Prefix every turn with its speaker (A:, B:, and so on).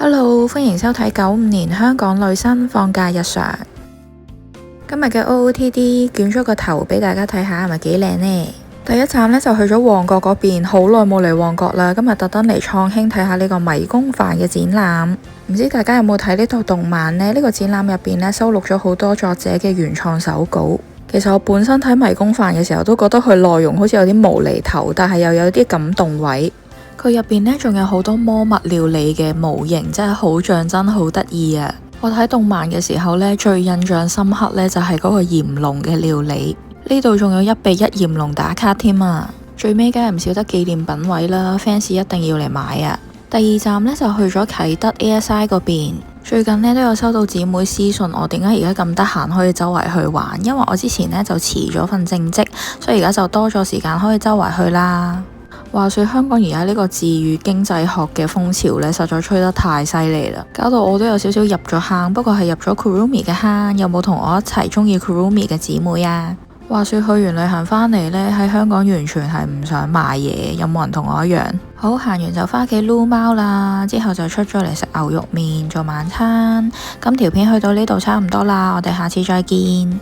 A: Hello，歡迎收睇95年香港女生放假日常。今日嘅 OOTD 捲咗個頭俾大家睇下，係咪幾靚呢？第一站呢，就去咗旺角嗰邊，好耐冇嚟旺角啦。今日特登嚟創興睇下呢個迷宮飯嘅展覽。唔知大家有冇睇呢套動漫呢？呢個展覽入邊呢，收錄咗好多作者嘅原創手稿。其實我本身睇迷宮飯嘅時候都覺得佢內容好似有啲無厘頭，但係又有啲感動位。佢入邊呢，仲有好多魔物料理嘅模型，真係好像真，好得意啊！我睇動漫嘅時候呢，最印象深刻呢就係嗰個炎龍嘅料理。呢度仲有1:1炎龍打卡添啊！最尾梗係唔少得紀念品位啦，fans 一定要嚟買啊！第二站呢，就去咗啟德 ASI 嗰邊。最近呢，都有收到姊妹私信我，點解而家咁得閒可以周圍去玩？因為我之前呢，就辭咗份正職，所以而家就多咗時間可以周圍去啦。話說香港而家呢個自娛經濟學嘅風潮呢，實在吹得太犀利啦，搞到我都有少少入咗坑，不過係入咗 Kurumi 嘅坑。有冇同我一齊中意 Kurumi 嘅姊妹啊？話說去完旅行返嚟呢，喺香港完全係唔想買嘢，有冇人同我一樣？好，行完就返屋企擼貓啦，之後就出咗嚟食牛肉麵做晚餐。今條片去到呢度差唔多啦，我哋下次再見。